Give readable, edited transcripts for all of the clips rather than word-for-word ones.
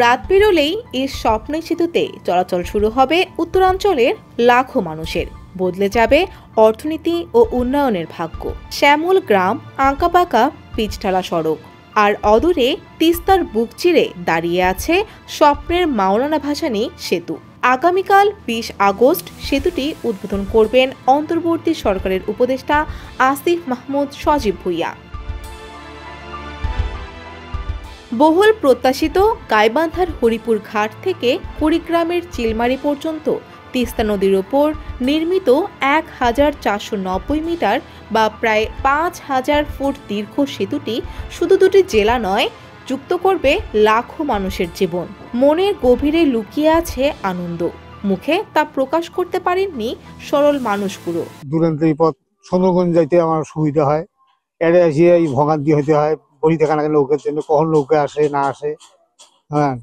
রাত পেরোলেই এই স্বপ্নের সেতুতে চলাচল শুরু হবে উত্তরাঞ্চলের লাখো মানুষের। বদলে যাবে অর্থনীতি ও উন্নয়নের ভাগ্য। শ্যামল গ্রাম, আঁকাবাঁকা পিচঢালা সড়ক, আর অদূরে তিস্তার বুক চিরে দাঁড়িয়ে আছে স্বপ্নের মাওলানা ভাসানী সেতু। আগামীকাল ২০ আগস্ট সেতুটি উদ্বোধন করবেন অন্তর্বর্তী সরকারের উপদেষ্টা আসিফ মাহমুদ সজীব ভুঁইয়া। বহুল প্রত্যাশিত গাইবান্ধার হরিপুর ঘাট থেকে কুড়িগ্রামের চিলমারি পর্যন্ত তিস্তা নদীর ওপর নির্মিত ১,৪৯০ মিটার বা প্রায় ৫,০০০ ফুট দীর্ঘ সেতুটি শুধু দুটি জেলা নয়, যুক্ত করবে লাখো মানুষের জীবন। মনের গভীরে লুকিয়ে আছে আনন্দ, মুখে তা প্রকাশ করতে পারেননি সরল মানুষগুলো। দূরান্ত এই পথ সুন্দরগঞ্জ যাইতে আমার সুবিধা হয়, এড়ে আসিয়ে এই ভোগান্তি হইতে হয় বসে থাকা না নৌকার জন্য, কখন নৌকা আসে না আসে। হ্যাঁ,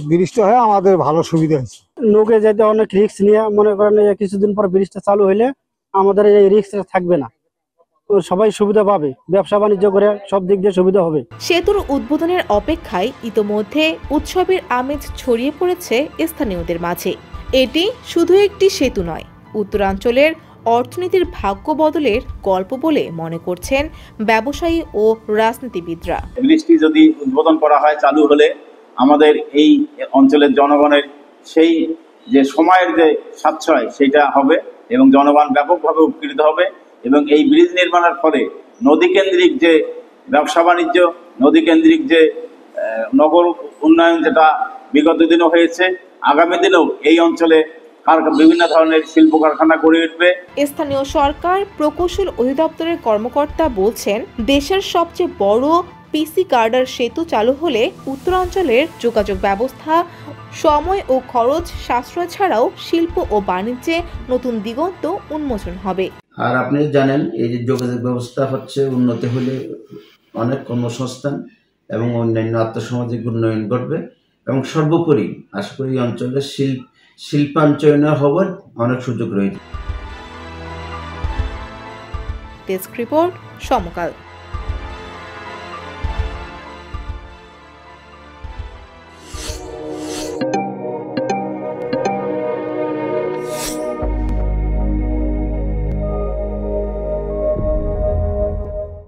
ব্রিজটা হয় আমাদের ভালো সুবিধা হয়েছে। নৌকায় যাইতে অনেক রিস্ক নিয়ে, মনে করেন কিছুদিন পর ব্রিজটা চালু হইলে আমাদের এই রিস্কটা থাকবে না, সবাই সুবিধা পাবে, ব্যবসা বাণিজ্য করে সব দিক দিয়ে সুবিধা হবে। সেতুর উদ্বোধনের অপেক্ষায় ইতোমধ্যে উৎসবের আমেজ ছড়িয়ে পড়েছে স্থানীয়দের মাঝে। এটি শুধু একটি সেতু নয়, উত্তরাঞ্চলের অর্থনীতির ভাগ্য বদলের গল্প বলে মনে করছেন ব্যবসায়ী ও রাজনীতিবিদরা। ব্রিজটি যদি উদ্বোধন করা হয়, চালু হলে আমাদের এই অঞ্চলের জনগণের সেই যে সময়ের যে সাশ্রয় সেটা হবে এবং জনগণ ব্যাপকভাবে উপকৃত হবে। এবং এই ব্রিজ নির্মাণের ফলে নদীকেন্দ্রিক যে ব্যবসা বাণিজ্য, নদীকেন্দ্রিক যে নগর উন্নয়ন যেটা বিগত দিনও হয়েছে, আগামী দিনেও এই অঞ্চলে বিভিন্ন ধরনের শিল্প কারখানা গড়ে উঠবে। স্থানীয় সরকার প্রকৌশল অধিদপ্তরের কর্মকর্তা বলছেন, দেশের সবচেয়ে বড় পিসি গার্ডার সেতু চালু হলে উত্তরাঞ্চলের যোগাযোগ ব্যবস্থা, সময় ও খরচ সাশ্রয় ছাড়াও শিল্প ও বাণিজ্যে নতুন দিগন্ত উন্মোচন হবে। আর আপনি জানেন, এই যে যোগাযোগ ব্যবস্থা হচ্ছে, উন্নতি হলে অনেক কর্মসংস্থান এবং অন্যান্য আর্থসামাজিক উন্নয়ন ঘটবে এবং সর্বোপরি আশা করি এই অঞ্চলের শিল্পাঞ্চয়নের হওয়ার অনেক সুযোগ রয়েছে। ডেস্ক রিপোর্ট, সমকাল।